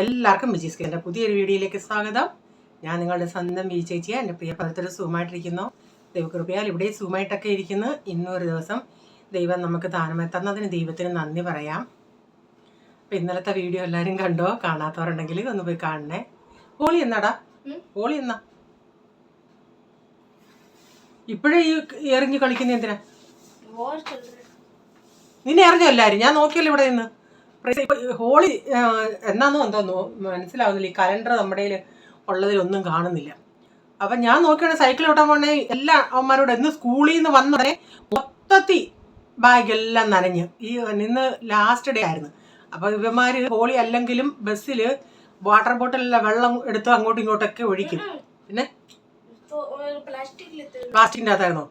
എല്ലാവർക്കും വിജീസ് എൻ്റെ പുതിയൊരു വീഡിയോയിലേക്ക് സ്വാഗതം. ഞാൻ നിങ്ങളുടെ സ്വന്തം വി ചേച്ചിയാണ്. എൻ്റെ പ്രിയപ്പെട്ടൊരു സുഖമായിട്ടിരിക്കുന്നു. ദൈവകൃപയാൽ ഇവിടെ സുഖമായിട്ടൊക്കെ ഇരിക്കുന്നു. ഇന്നൊരു ദിവസം ദൈവം നമുക്ക് ദാനമായി തന്നതിന് ദൈവത്തിന് നന്ദി പറയാം. അപ്പം ഇന്നലത്തെ വീഡിയോ എല്ലാവരും കണ്ടോ? കാണാത്തവരുണ്ടെങ്കിൽ ഒന്ന് പോയി കാണണേ. ഹോളി എന്നാടാ? ഹോളി എന്നാ? ഇപ്പോഴേ ഈ എറിഞ്ഞ് കളിക്കുന്ന എന്തിനാ? നിന്നെ അറിഞ്ഞോ എല്ലാവരും? ഞാൻ നോക്കിയല്ലോ ഇവിടെ നിന്ന്. ഹോളി എന്നാന്നോ എന്തോന്നോ മനസ്സിലാവുന്നില്ല. ഈ കലണ്ടർ നമ്മുടെ ഉള്ളതിലൊന്നും കാണുന്നില്ല. അപ്പം ഞാൻ നോക്കിയാണ് സൈക്കിൾ ഓട്ടാൻ പോണേ എല്ലാ അവന്മാരോട് ഇന്ന് സ്കൂളിൽ നിന്ന് വന്നതേ മൊത്തത്തിൽ ബാഗെല്ലാം നനഞ്ഞ് ഇന്ന് ലാസ്റ്റ് ഡേ ആയിരുന്നു. അപ്പോൾ ഇവന്മാർ ഹോളി അല്ലെങ്കിലും ബസ്സിൽ വാട്ടർ ബോട്ടിലെല്ലാം വെള്ളം എടുത്ത് അങ്ങോട്ടും ഇങ്ങോട്ടൊക്കെ ഒഴിക്കും. പിന്നെ പ്ലാസ്റ്റിക്കിൻ്റെ അകത്തായിരുന്നോ?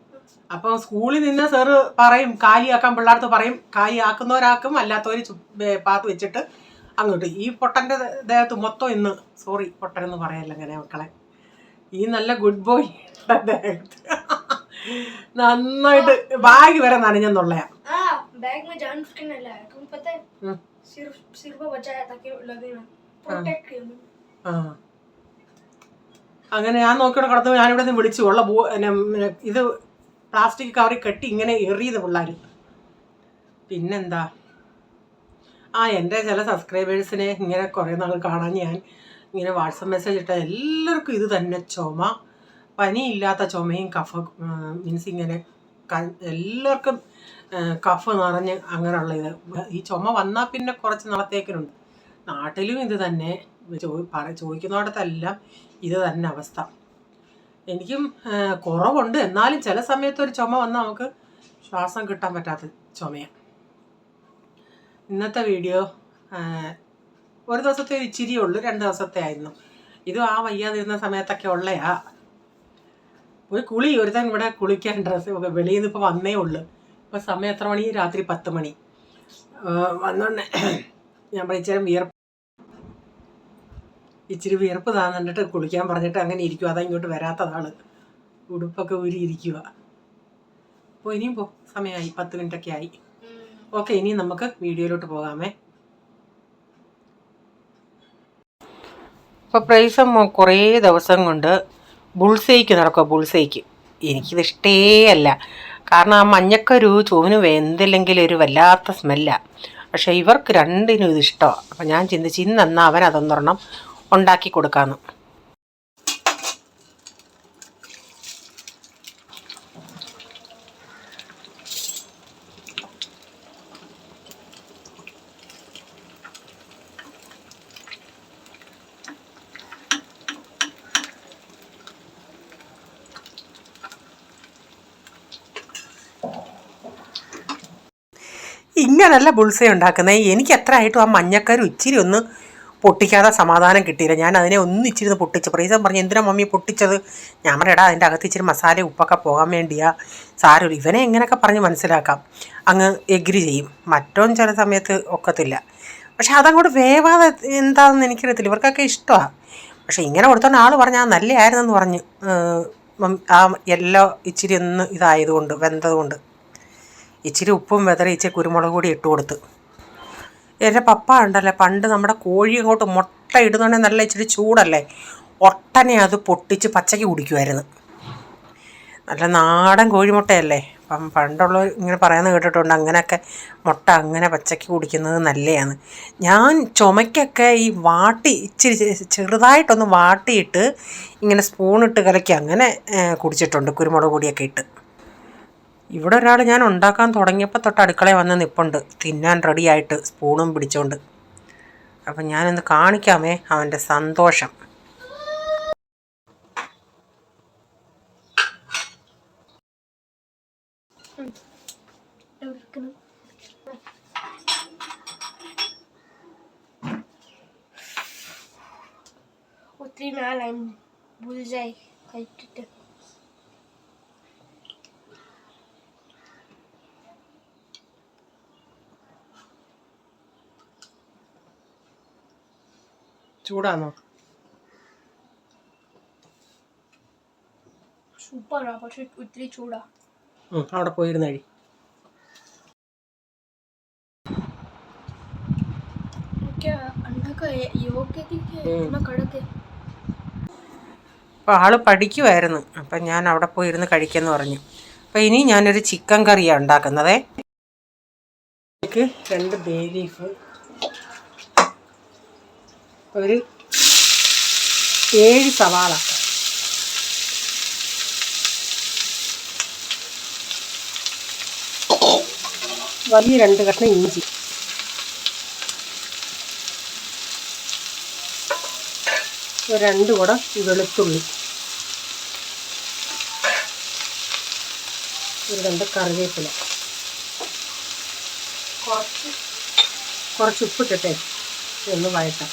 അപ്പോൾ സ്കൂളിൽ നിന്ന് സാറ് പറയും കാലിയാക്കാൻ, പിള്ളേർക്ക് പറയും കാലിയാക്കുന്നവരാക്കും, അല്ലാത്തവർ പാത്ത് വെച്ചിട്ട് അങ്ങോട്ട്. ഈ പൊട്ടൻ്റെ ദേഹത്ത് മൊത്തം ഇന്ന് സോറി പൊട്ടനെന്ന് പറയല്ല അങ്ങനെ മക്കളെ, ഈ നല്ല ഗുഡ് ബോയ് ദേഹത്ത് നന്നായിട്ട് ബാഗ് വരെ നനഞ്ഞെന്നുള്ളയാ. അങ്ങനെ ഞാൻ നോക്കിയോടെ കടന്നു. ഞാനിവിടെ നിന്ന് വിളിച്ചു ഉള്ള ഇത് പ്ലാസ്റ്റിക് കവറിൽ കെട്ടി ഇങ്ങനെ എറിയുന്ന പിള്ളേർ. പിന്നെന്താ, എൻ്റെ ചില സബ്സ്ക്രൈബേഴ്സിനെ ഇങ്ങനെ കുറേ നാൾ കാണാൻ ഞാൻ ഇങ്ങനെ വാട്സപ്പ് മെസ്സേജ് ഇട്ടാൽ എല്ലാവർക്കും ഇത് തന്നെ ചുമ, പനിയില്ലാത്ത ചുമയും മീൻസ് ഇങ്ങനെ എല്ലാവർക്കും കഫ് നിറഞ്ഞ് അങ്ങനെയുള്ള ഇത്. ഈ ചുമ വന്നാൽ പിന്നെ കുറച്ച് നാളത്തേക്കിനുണ്ട്. നാട്ടിലും ഇത് തന്നെ, ചോദിക്കുന്നിടത്തെല്ലാം ഇത് തന്നെ അവസ്ഥ. എനിക്കും കുറവുണ്ട്, എന്നാലും ചില സമയത്ത് ഒരു ചുമ വന്നാൽ നമുക്ക് ശ്വാസം കിട്ടാൻ പറ്റാത്ത ചുമയാണ്. ഇന്നത്തെ വീഡിയോ ഒരു ദിവസത്തെ ഒരു ഇച്ചിരിയേ ഉള്ളൂ, 2 ദിവസത്തെ ആയിരുന്നു. ഇത് വയ്യാതിരുന്ന സമയത്തൊക്കെ ഉള്ളയാ. ഒരു കുളി, ഒരുത്തൻ ഇവിടെ കുളിക്കാൻ ഡ്രസ്സ് വെളിയിൽ നിന്ന് ഇപ്പോൾ വന്നേ ഉള്ളൂ. ഇപ്പോൾ സമയം എത്ര മണി? രാത്രി 10 മണി. വന്നോണ്ടേ ഞാൻ ഇച്ചിരി വിയർപ്പ് താന്നിട്ട് കുളിക്കാൻ പറഞ്ഞിട്ട് അങ്ങനെ ഇരിക്കുക. അതാ ഇങ്ങോട്ട് വരാത്തതാണ്, ഉടുപ്പൊക്കെ ഊരി ഇരിക്കുക. അപ്പോൾ ഇനിയും സമയമായി, 10 മിനിറ്റൊക്കെ ആയി. ഓക്കെ, ഇനി നമുക്ക് വീഡിയോയിലോട്ട് പോകാമേ. ഇപ്പോൾ പ്രൈസം കുറേ ദിവസം കൊണ്ട് ബുൾസൈക്ക് നടക്കുക. ബുൾസൈക്ക് എനിക്കിത് ഇഷ്ടേ അല്ല. കാരണം ആ മഞ്ഞക്കരു ചൂവിന് എന്തില്ലെങ്കിലും ഒരു വല്ലാത്ത സ്മെല്ലാണ്. പക്ഷേ ഇവർക്ക് രണ്ടിനും ഇത് ഇഷ്ടമാണ്. അപ്പം ഞാൻ ചിന്തിച്ച് ഇന്നെന്നാ അവൻ അതൊന്നൊരെണ്ണം ഉണ്ടാക്കി കൊടുക്കാമെന്ന്. ഇങ്ങനല്ല ബുൾസൈ ഉണ്ടാക്കുന്നത്. എനിക്ക് എത്ര ആയിട്ടും ആ മഞ്ഞക്കരു ഇച്ചിരി ഒന്ന് പൊട്ടിക്കാതെ സമാധാനം കിട്ടിയില്ല. ഞാൻ അതിനെ ഒന്ന് ഇച്ചിരി ഒന്ന് പൊട്ടിച്ച്. പ്രീസം പറഞ്ഞു എന്തിനാ മമ്മി പൊട്ടിച്ചത്? ഞാൻ പറയടാ അതിൻ്റെ അകത്ത് ഇച്ചിരി മസാല ഉപ്പൊക്കെ പോകാൻ വേണ്ടിയാ, സാരമില്ല. ഇവനെ എങ്ങനെയൊക്കെ പറഞ്ഞ് മനസ്സിലാക്കാം, അങ്ങ് എഗ്രി ചെയ്യും. മറ്റോൻ ചില സമയത്ത് ഒക്കത്തില്ല. പക്ഷെ അതങ്ങോട്ട് വേവാതെ എന്താണെന്ന് എനിക്കറിയത്തില്ല. ഇവർക്കൊക്കെ ഇഷ്ടമാണ്. പക്ഷെ ഇങ്ങനെ കൊടുത്തോണ്ട് ആൾ പറഞ്ഞാൽ നല്ലതായിരുന്നെന്ന് പറഞ്ഞ് ആ എല്ലാം ഇച്ചിരി ഒന്ന് ഇതായതുകൊണ്ട്, വെന്തതുകൊണ്ട് ഇച്ചിരി ഉപ്പും വെതറി ഇച്ചിരി കുരുമുളക് കൂടി ഇട്ട് കൊടുത്ത്. എൻ്റെ പപ്പ ഉണ്ടല്ലേ, പണ്ട് നമ്മുടെ കോഴി അങ്ങോട്ട് മുട്ട ഇടുന്നുണ്ടെങ്കിൽ നല്ല ഇച്ചിരി ചൂടല്ലേ, ഒട്ടനെ അത് പൊട്ടിച്ച് പച്ചയ്ക്ക് കുടിക്കുമായിരുന്നു. നല്ല നാടൻ കോഴിമുട്ടയല്ലേ. അപ്പം പണ്ടുള്ളവർ ഇങ്ങനെ പറയുന്നത് കേട്ടിട്ടുണ്ട്, അങ്ങനെയൊക്കെ മുട്ട അങ്ങനെ പച്ചയ്ക്ക് കുടിക്കുന്നത് നല്ലതാണ്. ഞാൻ ചുമയ്ക്കൊക്കെ ഈ ഇച്ചിരി ചെറുതായിട്ടൊന്ന് വാട്ടിയിട്ട് ഇങ്ങനെ സ്പൂണിട്ട് കലക്കി അങ്ങനെ കുടിച്ചിട്ടുണ്ട്, കുരുമുളക് പൊടിയൊക്കെ ഇട്ട്. ഇവിടെ ഒരാൾ ഞാൻ ഉണ്ടാക്കാൻ തുടങ്ങിയപ്പോൾ തൊട്ട് അടുക്കളയിൽ വന്ന് നിൽപ്പുണ്ട്, തിന്നാൻ റെഡിയായിട്ട് സ്പൂണും പിടിച്ചോണ്ട്. അപ്പം ഞാനൊന്ന് കാണിക്കാമേ അവൻ്റെ സന്തോഷം. ഒത്തിരി നാളായി ബുൾസൈ കഴിച്ചിട്ട്. ചൂടാണോ? സൂപ്പറാ, പക്ഷെ ഒത്തിരി ചൂടാ. അവിടെ പോയിരുന്ന കഴി. എനിക്ക് ഉണ്ടാക്കാൻ അപ്പോൾ ആൾ പഠിക്കുമായിരുന്നു. അപ്പം ഞാൻ അവിടെ പോയി ഇരുന്ന് കഴിക്കുമെന്ന് പറഞ്ഞു. അപ്പോൾ ഇനി ഞാനൊരു ചിക്കൻ കറിയാണ് ഉണ്ടാക്കുന്നതേ. എനിക്ക് 2 ബേ ലീഫ്, ഒരു 7 സവാള, വലിയ 2 കഷ്ണം ഇഞ്ചി, ഒരു 2 കുടം വെളുത്തുള്ളി, ഒരു 2 കറിവേപ്പില, കുറച്ച് ഉപ്പിട്ടിട്ടേ ഒന്ന് വഴറ്റാം.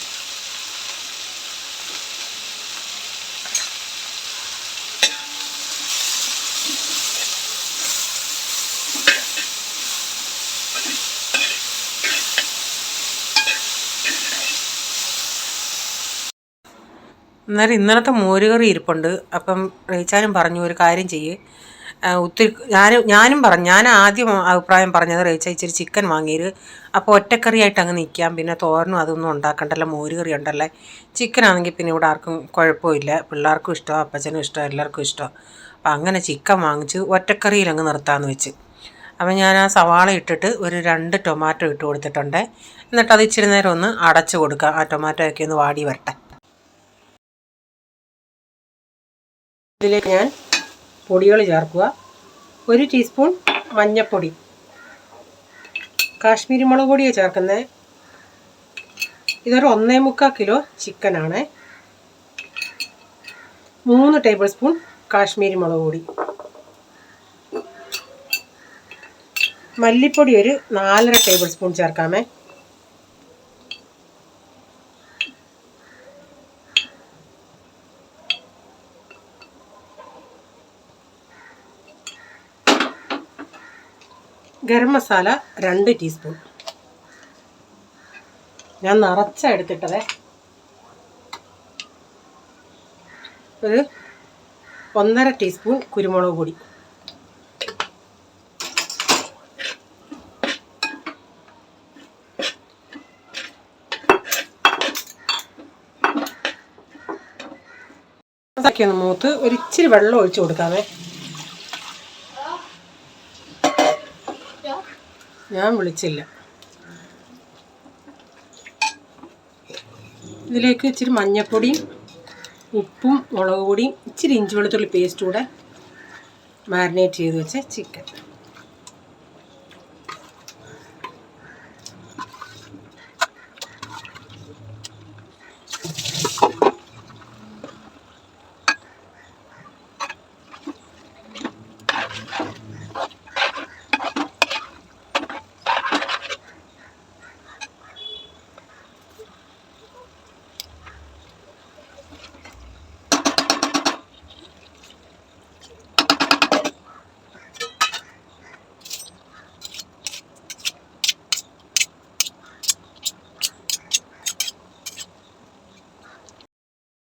അന്നേരം ഇന്നലത്തെ മോരുകറി ഇരിപ്പുണ്ട്. അപ്പം റേച്ചാനും പറഞ്ഞു ഒരു കാര്യം ചെയ്യ്, ഒത്തിരി ഞാനും പറഞ്ഞു, ഞാൻ ആദ്യം അഭിപ്രായം പറഞ്ഞത് റേച്ച ഇച്ചിരി ചിക്കൻ വാങ്ങിയത്, അപ്പോൾ ഒറ്റക്കറിയായിട്ട് അങ്ങ് നിൽക്കാം, പിന്നെ തോരനും അതൊന്നും ഉണ്ടാക്കണ്ടല്ലോ, മോരുകറി ഉണ്ടല്ലേ. ചിക്കനാണെങ്കിൽ പിന്നെ ഇവിടെ ആർക്കും കുഴപ്പമില്ല, പിള്ളേർക്കും ഇഷ്ടമാണ്, അപ്പച്ചനും ഇഷ്ടമാണ്, എല്ലാവർക്കും ഇഷ്ടമാണ്. അപ്പം അങ്ങനെ ചിക്കൻ വാങ്ങിച്ച് ഒറ്റക്കറിയിൽ അങ്ങ് നിർത്താമെന്ന് വെച്ച്. അപ്പം ഞാൻ ആ സവാള ഇട്ടിട്ട് ഒരു 2 ടൊമാറ്റോ ഇട്ട് കൊടുത്തിട്ടുണ്ട്. എന്നിട്ട് അത് ഇച്ചിരി നേരം ഒന്ന് അടച്ചു കൊടുക്കുക, ആ ടൊമാറ്റോ ഒക്കെ ഒന്ന് വാടി വരട്ടെ. ഇതിലേക്ക് ഞാൻ പൊടികൾ ചേർക്കുക. 1 ടീസ്പൂൺ മഞ്ഞൾപ്പൊടി, കാശ്മീരി മുളക് പൊടിയാണ് ചേർക്കുന്നത്. ഇതൊരു 1.25 കിലോ ചിക്കനാണ്. 3 ടേബിൾ സ്പൂൺ കാശ്മീരി മുളക് പൊടി, മല്ലിപ്പൊടി ഒരു 4.5 ടേബിൾ സ്പൂൺ ചേർക്കാമേ. ഗരം മസാല 2 ടീസ്പൂൺ. ഞാൻ നിറച്ച എടുത്തിട്ടതേ. ഒരു 1.5 ടീസ്പൂൺ കുരുമുളക് പൊടി, അതൊക്കെ ഒന്ന് മൂത്ത് ഒരു ഇച്ചിരി വെള്ളം ഒഴിച്ചു കൊടുക്കാമേ. ഞാൻ വിളിച്ചില്ല. ഇതിലേക്ക് ഇച്ചിരി മഞ്ഞൾപ്പൊടിയും ഉപ്പും മുളക് പൊടിയും ഇച്ചിരി ഇഞ്ചി വെളുത്തുള്ളി പേസ്റ്റ് കൂടെ മാരിനേറ്റ് ചെയ്ത് വെച്ച ചിക്കൻ.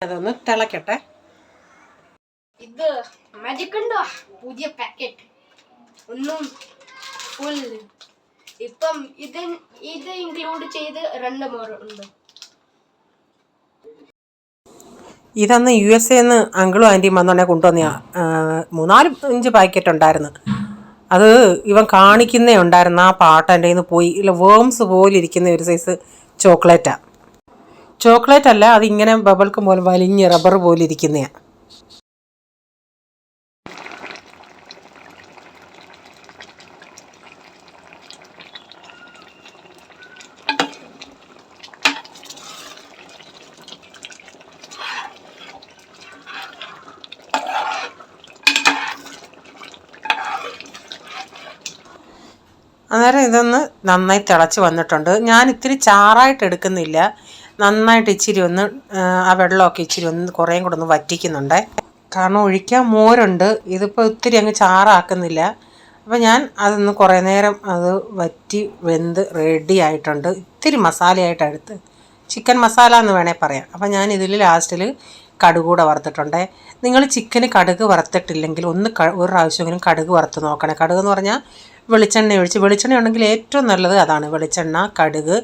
അതൊന്ന് തിളക്കട്ടെ. ഇത് മാജിക് ഉണ്ടോ? പുതിയ പാക്കറ്റ് ഒന്നും ഫുൾ ഇപ്പം ഇത് ഇൻക്ലൂഡ് ചെയ്ത് 2 മോർ ഉണ്ട്. ഇതന്ന് USA അങ്കിളും ആൻറ്റിയും വന്നോണ്ടേ കൊണ്ടുവന്നെയാ. 3-4-5 പാക്കറ്റ് ഉണ്ടായിരുന്നു. അത് ഇവൻ കാണിക്കുന്നേ ഉണ്ടായിരുന്നു. ആ പാട്ട് എൻ്റെ കയ്യിൽ നിന്ന് പോയി. ഇല്ല, വേംസ് പോലെ ഇരിക്കുന്ന ഒരു സൈസ് ചോക്ലേറ്റാണ്. ചോക്ലേറ്റ് അല്ല, അതിങ്ങനെ ബബിൾക്കും പോലെ വലിഞ്ഞ് റബ്ബർ പോലെ ഇരിക്കുന്നതാണ്. അന്നേരം ഇതൊന്ന് നന്നായി തിളച്ച് വന്നിട്ടുണ്ട്. ഞാൻ ഇത്തിരി ചാറായിട്ട് എടുക്കുന്നില്ല, നന്നായിട്ട് ഇച്ചിരി ഒന്ന് ആ വെള്ളമൊക്കെ ഇച്ചിരി ഒന്ന് കുറേയും കൂടെ ഒന്ന് വറ്റിക്കുന്നുണ്ട്. കാരണം ഒഴിക്കാൻ മോരുണ്ട്. ഇതിപ്പോൾ ഒത്തിരി അങ്ങ് ചാറാക്കുന്നില്ല. അപ്പോൾ ഞാൻ അതൊന്ന് കുറേ നേരം അത് വറ്റി വെന്ത് റെഡി ആയിട്ടുണ്ട്. ഇത്തിരി മസാലയായിട്ട് എടുത്ത് ചിക്കൻ മസാല എന്ന് വേണേൽ പറയാം. അപ്പോൾ ഞാൻ ഇതിൽ ലാസ്റ്റിൽ കടുക് കൂടെ വറുത്തിട്ടുണ്ട്. നിങ്ങൾ ചിക്കന് കടുക് വറുത്തിട്ടില്ലെങ്കിൽ ഒരു പ്രാവശ്യമെങ്കിലും കടുക് വറുത്ത് നോക്കണേ. കടുക് എന്ന് പറഞ്ഞാൽ വെളിച്ചെണ്ണ ഒഴിച്ച്, വെളിച്ചെണ്ണ ഉണ്ടെങ്കിൽ ഏറ്റവും നല്ലത് അതാണ്. വെളിച്ചെണ്ണ, കടുക്,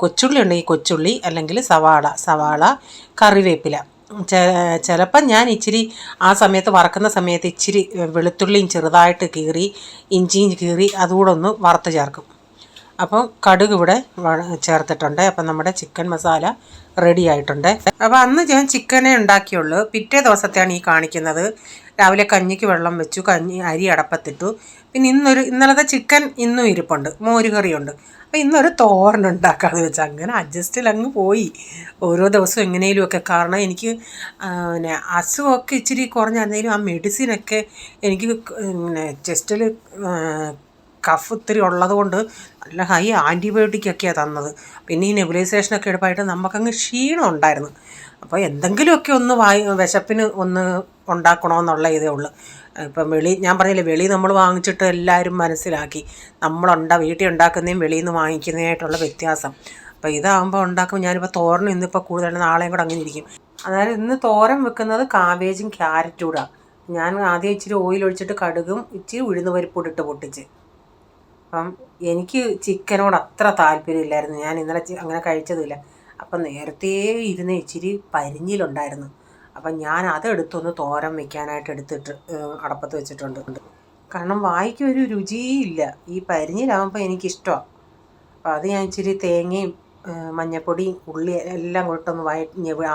കൊച്ചുള്ളി ഉണ്ടെങ്കിൽ കൊച്ചുള്ളി, അല്ലെങ്കിൽ സവാള, കറിവേപ്പില. ചിലപ്പം ഞാൻ ഇച്ചിരി ആ സമയത്ത് വറക്കുന്ന സമയത്ത് ഇച്ചിരി വെളുത്തുള്ളിയും ചെറുതായിട്ട് കീറി, ഇഞ്ചിയും കീറി അതുകൂടെ ഒന്ന് വറുത്ത് ചേർക്കും. അപ്പം കടുക് ഇവിടെ ചേർത്തിട്ടുണ്ട്. അപ്പം നമ്മുടെ ചിക്കൻ മസാല റെഡി ആയിട്ടുണ്ട്. അപ്പോൾ അന്ന് ഞാൻ ചിക്കനെ ഉണ്ടാക്കിയുള്ളൂ. പിറ്റേ ദിവസത്തെയാണ് ഈ കാണിക്കുന്നത്. രാവിലെ കഞ്ഞിക്ക് വെള്ളം വെച്ചു, അരി അടപ്പത്തിട്ടു. പിന്നെ ഇന്നലത്തെ ചിക്കൻ ഇന്നും ഇരിപ്പുണ്ട്, മോരുകറിയുണ്ട്. അപ്പോൾ ഇന്നൊരു തോരൻ ഉണ്ടാക്കാമെന്ന് വെച്ചാൽ അങ്ങനെ അഡ്ജസ്റ്റിൽ അങ്ങ് പോയി. ഓരോ ദിവസവും എങ്ങനെയുമൊക്കെ. കാരണം എനിക്ക് പിന്നെ അസുഖമൊക്കെ ഇച്ചിരി കുറഞ്ഞായിരുന്നെങ്കിലും ആ മെഡിസിനൊക്കെ എനിക്ക് പിന്നെ ചെസ്റ്റിൽ കഫ് ഇത്തിരി ഉള്ളത് കൊണ്ട് നല്ല ഹൈ ആൻറ്റിബയോട്ടിക്കൊക്കെയാണ് തന്നത്. പിന്നെ ഈ നെബുലൈസേഷനൊക്കെ എടുപ്പായിട്ട് നമുക്കങ്ങ് ക്ഷീണം ഉണ്ടായിരുന്നു. അപ്പോൾ എന്തെങ്കിലുമൊക്കെ ഒന്ന് വിശപ്പിന് ഒന്ന് ഉണ്ടാക്കണമെന്നുള്ള ഇതേ ഉള്ളൂ. ഇപ്പം ഞാൻ പറഞ്ഞില്ലേ, വെളി നമ്മൾ വാങ്ങിച്ചിട്ട് എല്ലാവരും മനസ്സിലാക്കി വീട്ടിൽ ഉണ്ടാക്കുന്നതും വെളിയിൽ നിന്ന് വാങ്ങിക്കുന്നതായിട്ടുള്ള വ്യത്യാസം. അപ്പോൾ ഇതാകുമ്പോൾ ഉണ്ടാക്കുമ്പോൾ ഞാനിപ്പോൾ തോരനും ഇന്നിപ്പോൾ കൂടുതൽ നാളെയും കൂടെ അങ്ങനെ ഇരിക്കും. അതായത് ഇന്ന് തോരൻ വെക്കുന്നത് കാബേജും ക്യാരറ്റും കൂടെ. ഞാൻ ആദ്യം ഇച്ചിരി ഓയിൽ ഒഴിച്ചിട്ട് കടുകും ഇച്ചിരി ഉഴുന്ന് പരിപ്പൂടെ ഇട്ട് പൊട്ടിച്ച്. അപ്പം എനിക്ക് ചിക്കനോട് അത്ര താല്പര്യമില്ലായിരുന്നു. ഞാൻ ഇന്നലെ അങ്ങനെ കഴിച്ചതില്ല. അപ്പം നേരത്തെ ഇരുന്ന് ഇച്ചിരി പരിഞ്ഞിലുണ്ടായിരുന്നു. അപ്പം ഞാൻ അതെടുത്തൊന്ന് തോരൻ വെക്കാനായിട്ട് എടുത്തിട്ട് അടപ്പത്ത് വെച്ചിട്ടുണ്ട്. കാരണം വായിക്ക് ഒരു രുചിയില്ല. ഈ പരിഞ്ഞിലാകുമ്പോൾ എനിക്കിഷ്ടമാണ്. അപ്പം അത് ഞാൻ ഇച്ചിരി തേങ്ങയും മഞ്ഞൾപ്പൊടിയും ഉള്ളി എല്ലാം കൊണ്ടൊന്ന്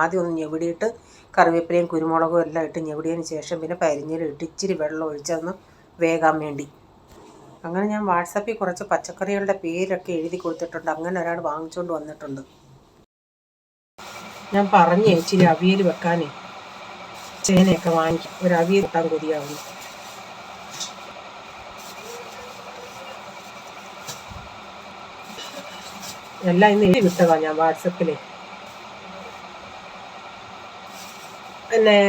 ആദ്യം ഒന്ന് ഞെവിടിയിട്ട് കറിവേപ്പിലയും കുരുമുളകും എല്ലാം ഇട്ട് ഞെവിടിയതിന് ശേഷം പിന്നെ പരിഞ്ഞിലും ഇട്ട് ഇച്ചിരി വെള്ളം ഒഴിച്ചൊന്ന് വേകാൻ വേണ്ടി. അങ്ങനെ ഞാൻ വാട്സാപ്പിൽ കുറച്ച് പച്ചക്കറികളുടെ പേരൊക്കെ എഴുതി കൊടുത്തിട്ടുണ്ട്. അങ്ങനെ ഒരാൾ വാങ്ങിച്ചുകൊണ്ട് വന്നിട്ടുണ്ട്. ഞാൻ പറഞ്ഞേ ഇച്ചിരി അവിയൽ വെക്കാനേ ചേനയൊക്കെ വാങ്ങിക്കും. ഒരു അവിയൽ വെക്കാൻ കൊതിയാവുന്നു. എല്ലാം ഇന്ന് എഴുതി വിട്ടതാ ഞാൻ വാട്സപ്പിൽ. പിന്നെ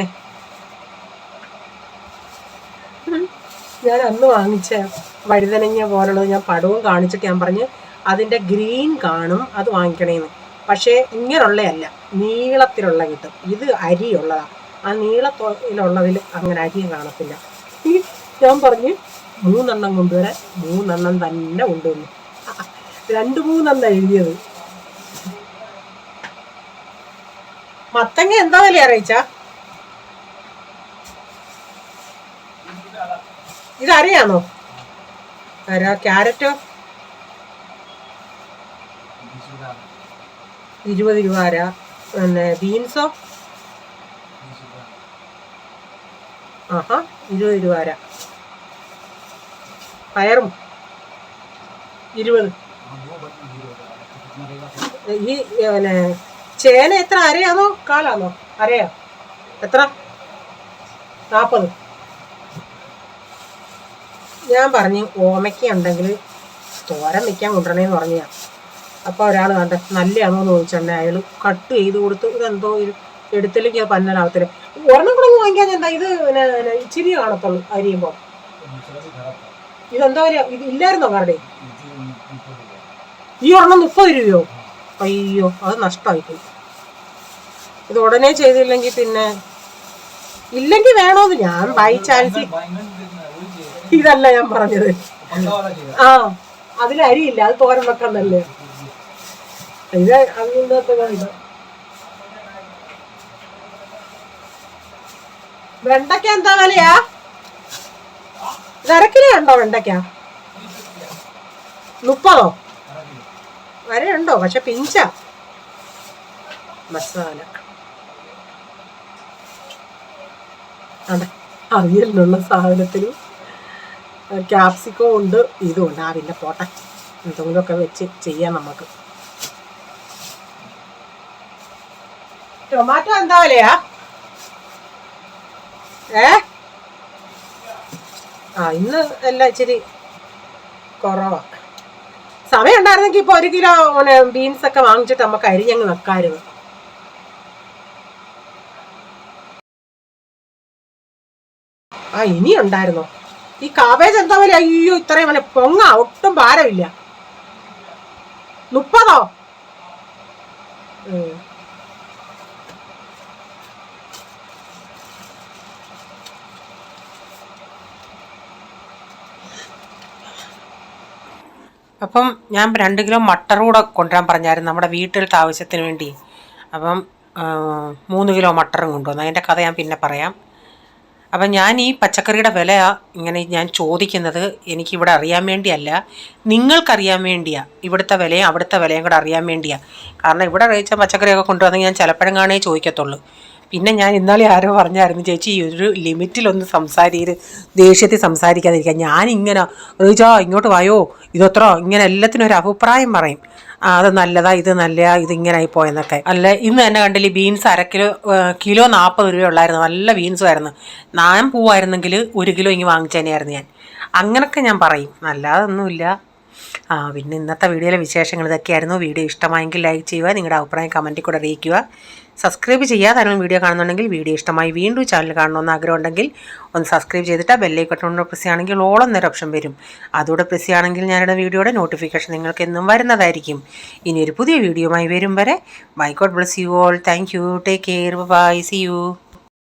ഞാൻ അന്ന് വാങ്ങിച്ച വഴുതനങ്ങ പോലുള്ളത് ഞാൻ പടവും കാണിച്ചിട്ട് ഞാൻ പറഞ്ഞ് അതിൻ്റെ ഗ്രീൻ കാണും, അത് വാങ്ങിക്കണേന്ന്. പക്ഷേ ഇങ്ങനെയുള്ളതല്ല, നീളത്തിലുള്ള കിട്ടും. ഇത് അരിയുള്ളതാണ്. ആ നീളത്തിലുള്ളതിൽ അങ്ങനെ അരി കാണത്തില്ല. ഞാൻ പറഞ്ഞ് 3 എണ്ണം കൊണ്ടുവരാൻ 3 എണ്ണം തന്നെ കൊണ്ടുവന്നു. 2-3 എഴുതിയത്. മത്തങ്ങ എന്താ വില അറിയിച്ച? ഇതറിയാണോ? ക്യാരറ്റോ 20 രൂപ അര. പിന്നെ ബീൻസോ 20 രൂപ അര. പയറും 20. ഈ പിന്നെ ചേന എത്ര അരയാണോ കാലാണോ? അരയാ എത്ര? 40. ഞാൻ പറഞ്ഞു ഓമയ്ക്ക ഉണ്ടെങ്കിൽ തോരൻ വെക്കാൻ കൊണ്ടുവരണേന്ന് പറഞ്ഞാ. അപ്പോൾ ഒരാൾ കണ്ട നല്ലയാണോ എന്ന് ചോദിച്ചിട്ടുണ്ടെ അയാൾ കട്ട് ചെയ്ത് കൊടുത്ത് ഇതെന്തോ എടുത്തില്ലെങ്കിൽ അത് പന്നലാവത്തില്ല. ഒരെണ്ണം കൂടെ വാങ്ങിക്കാൻ എന്താ, ഇത് പിന്നെ ഇച്ചിരി കാണത്തുള്ളൂ അരിയുമ്പോൾ. ഇതെന്തോ ഇത് ഇല്ലായിരുന്നോ കാരുടെ? ഈ ഒരെണ്ണം 30 രൂപയോ? അയ്യോ, അത് നഷ്ടമായിപ്പോയി. ഇത് ഉടനെ ചെയ്തില്ലെങ്കിൽ പിന്നെ ഇല്ലെങ്കിൽ വേണോന്ന് ഞാൻ ബൈ ചാൻസ്. ഇതല്ല ഞാൻ പറഞ്ഞത്. അതിലരിയില്ല, അത് തോരൻ വെക്കാൻ നല്ലേ. ഇത് അതിനകത്ത് വെണ്ടയ്ക്ക എന്താ വിലയാ? 1/2 കിലോ ഉണ്ടോ വെണ്ടയ്ക്ക? 30 വരെ ഉണ്ടോ? പക്ഷെ പിഞ്ച മസാല. അതെ, അവിയലിനുള്ള സാധനത്തിനും ക്യാപ്സിക്കോ ഉണ്ട്, ഇതും ഉണ്ട്. പിന്നെ പോട്ടെ, എന്തെങ്കിലുമൊക്കെ വെച്ച് ചെയ്യാം നമുക്ക്. ടൊമാറ്റോ എന്താ വിലയാ? ഇന്ന് എല്ലാം ഇച്ചിരി കുറവാ. സമയം ഉണ്ടായിരുന്നെങ്കിൽ ഇപ്പൊ 1 കിലോ ബീൻസ് ഒക്കെ വാങ്ങിച്ചിട്ട് നമുക്ക് അരിഞ്ഞങ്ങ് വെക്കായിരുന്നു. ഇനി ഉണ്ടായിരുന്നോ? ഈ കാബേജ് എന്താ വില? അയ്യോ, ഇത്രയും വില പൊങ്ങ, ഒട്ടും ഭാരമില്ല. 30. അപ്പം ഞാൻ 2 കിലോ മട്ടർ കൂടെ കൊണ്ടുവരാൻ പറഞ്ഞായിരുന്നു നമ്മുടെ വീട്ടിലത്തെ ആവശ്യത്തിന് വേണ്ടി. അപ്പം 3 കിലോ മട്ടറും കൊണ്ടുവന്നു. അതിൻ്റെ കഥ ഞാൻ പിന്നെ പറയാം. അപ്പം ഞാൻ ഈ പച്ചക്കറിയുടെ വില ഇങ്ങനെ ഞാൻ ചോദിക്കുന്നത് എനിക്കിവിടെ അറിയാൻ വേണ്ടിയല്ല, നിങ്ങൾക്കറിയാൻ വേണ്ടിയാണ്. ഇവിടുത്തെ വിലയും അവിടുത്തെ വിലയും കൂടെ അറിയാൻ വേണ്ടിയാണ്. കാരണം ഇവിടെ കഴിച്ച പച്ചക്കറിയൊക്കെ കൊണ്ടുവന്നെങ്കിൽ ഞാൻ ചിലപ്പോഴും കാണേ ചോദിക്കത്തുള്ളൂ. പിന്നെ ഞാൻ ഇന്നാളെ ആരോ പറഞ്ഞായിരുന്നു, ചേച്ചി ഒരു ലിമിറ്റിലൊന്ന് ദേഷ്യത്തിൽ സംസാരിക്കാതിരിക്കുക. ഞാനിങ്ങനെ റീച്ചാ ഇങ്ങോട്ട് വായോ ഇതത്ര ഇങ്ങനെ എല്ലാത്തിനും ഒരു അഭിപ്രായം പറയും. അത് നല്ലതാ, ഇത് നല്ലതാ, ഇതിങ്ങനെ ആയിപ്പോയെന്നൊക്കെ. അല്ല, ഇന്ന് തന്നെ കണ്ടില്ലേ ബീൻസ് കിലോ 40 രൂപ ഉള്ളായിരുന്നു. നല്ല ബീൻസും ആയിരുന്നു. ഞാൻ പോവായിരുന്നെങ്കിൽ 1 കിലോ ഇങ്ങ് വാങ്ങിച്ചേനെയായിരുന്നു ഞാൻ. അങ്ങനൊക്കെ ഞാൻ പറയും, അല്ലാതൊന്നുമില്ല. പിന്നെ ഇന്നത്തെ വീഡിയോയിലെ വിശേഷങ്ങൾ ഇതൊക്കെയായിരുന്നു. വീഡിയോ ഇഷ്ടമായെങ്കിൽ ലൈക്ക് ചെയ്യുക, നിങ്ങളുടെ അഭിപ്രായം കമൻറ്റിൽ കൂടെ അറിയിക്കുക. സബ്സ്ക്രൈബ് ചെയ്യാതാരും വീഡിയോ കാണുന്നുണ്ടെങ്കിൽ വീഡിയോ ഇഷ്ടമായി വീണ്ടും ചാനൽ കാണണമെന്ന് ആഗ്രഹം ഉണ്ടെങ്കിൽ ഒന്ന് സബ്സ്ക്രൈബ് ചെയ്തിട്ട് ബെല്ലൈക്കൺ പ്രസ് ചെയ്യുകയാണെങ്കിൽ ഓൾ എന്നൊരു ഓപ്ഷൻ വരും. അതോടെ പ്രസ് ചെയ്യുകയാണെങ്കിൽ ഞാനിവിടെ വീഡിയോയുടെ നോട്ടിഫിക്കേഷൻ നിങ്ങൾക്ക് എന്നും വരുന്നതായിരിക്കും. ഇനി ഒരു പുതിയ വീഡിയോയുമായി വരും വരെ bye God bless you all. Thank you. Take care. Bye. See U.